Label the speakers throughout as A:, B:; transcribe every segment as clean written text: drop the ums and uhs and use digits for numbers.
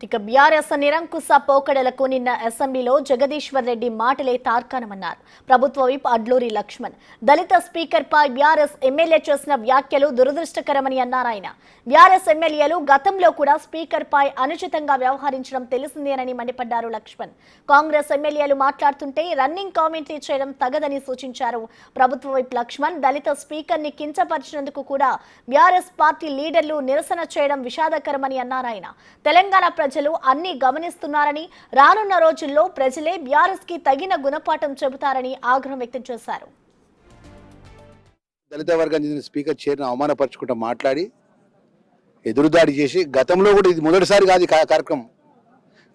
A: ఇక బీఆర్ఎస్ నిరంకుశ పోకడలకు నిన్న అసెంబ్లీలో జగదీశ్వర్ రెడ్డి మాటలే తార్కాణమన్నారు. ప్రభుత్వ విప్ అడ్లూరి లక్ష్మణ్ దళిత స్పీకర్ పై బీఆర్ఎస్ ఎమ్మెల్యే చేసిన వ్యాఖ్యలు దురదృష్టకరమని అన్నారు. ఆయన బీఆర్ఎస్ ఎమ్మెల్యేలు గతంలో కూడా స్పీకర్ పై అనుచితంగా వ్యవహరించడం తెలిసిందేనని మండిపడ్డారు. లక్ష్మణ్ కాంగ్రెస్ ఎమ్మెల్యేలు మాట్లాడుతుంటే రన్నింగ్ కామెంటరీ చేయడం తగదని సూచించారు. ప్రభుత్వ విప్ లక్ష్మణ్ దళిత స్పీకర్ ని కించపరిచినందుకు కూడా బీఆర్ఎస్ పార్టీ లీడర్లు నిరసన చేయడం విషాదకరమని అన్నారు. ఆయన తెలంగాణ ప్రజలు అన్ని గమనిస్తున్నారని, రానున్న రోజుల్లో ప్రజలే బీఆర్ఎస్ కి తగిన గుణపాఠం చెబుతారని ఆగ్రహం వ్యక్తం చేశారు.
B: దళిత వర్గానికి చెందిన స్పీకర్ చైర్ను అవమానపరుచుకుంటూ మాట్లాడి ఎదురుదాడి చేసి, గతంలో కూడా ఇది మొదటిసారి కాదు ఈ కార్యక్రమం.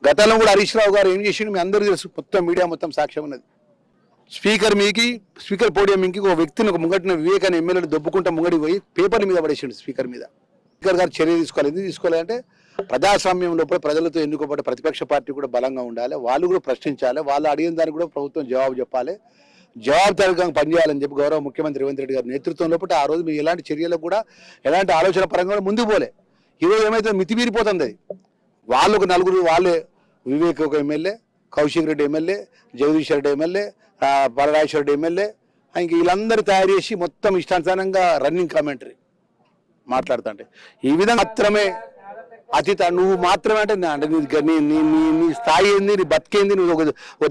B: గతంలో కూడా హరీష్ రావు గారు ఏం చేసిండు మీ అందరూ తెలుసు, మొత్తం మీడియా మొత్తం సాక్ష్యం ఉన్నది. స్పీకర్ పోడియం మీకి ఒక వ్యక్తిని ఒక ముంగటిన వివేకాన్ని ఎమ్మెల్యేలు దొబ్బుకుంటా ముంగడి పోయి పేపర్ల మీద పడేసిండు. స్పీకర్ మీద స్పీకర్ గారు చర్య తీసుకోవాలి. ఎందుకు తీసుకోవాలంటే ప్రజాస్వామ్యం లోపల ప్రజలతో ఎన్నుకోబడ్డ ప్రతిపక్ష పార్టీ కూడా బలంగా ఉండాలి, వాళ్ళు కూడా ప్రశ్నించాలి, వాళ్ళు అడిగిన దానికి కూడా ప్రభుత్వం జవాబు చెప్పాలి, జవాబుదారీగా పనిచేయాలని చెప్పి గౌరవ ముఖ్యమంత్రి రేవంత్ రెడ్డి గారి నేతృత్వం లోపల ఆ రోజు మీరు ఎలాంటి చర్యలకు కూడా ఎలాంటి ఆలోచన పరంగా కూడా ముందుకు పోలే. ఈరోజు ఏమైతే మితిమీరిపోతుంది అది. వాళ్ళు ఒక నలుగురు, వాళ్ళే వివేక్ ఒక MLA, Kaushik Reddy MLA, Jagadish Reddy MLA, పరరాజేశ్వర రెడ్డి ఎమ్మెల్యే, ఇంక వీళ్ళందరూ తయారు చేసి మొత్తం ఇష్టానుసారంగా రన్నింగ్ కామెంటరీ మాట్లాడుతుంటే ఈ విధంగా మాత్రమే అతిథ నువ్వు మాత్రమే అంటే నీ స్థాయి ఏంది, నీ బతికేంది, నువ్వు ఒక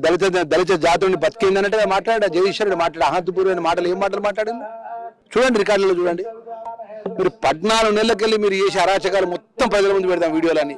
B: దళిత జాతుని బతికేంది అంటే మాట్లాడా జగదీశ్వరుడు మాట్లాడే అహంతపూర్వమైన మాటలు ఏం మాటలు మాట్లాడింది చూడండి, రికార్డులో చూడండి. మీరు 14 నెలలకెళ్ళి మీరు చేసే అరాచకాలు మొత్తం ప్రజల ముందు పెడతాం వీడియోలని.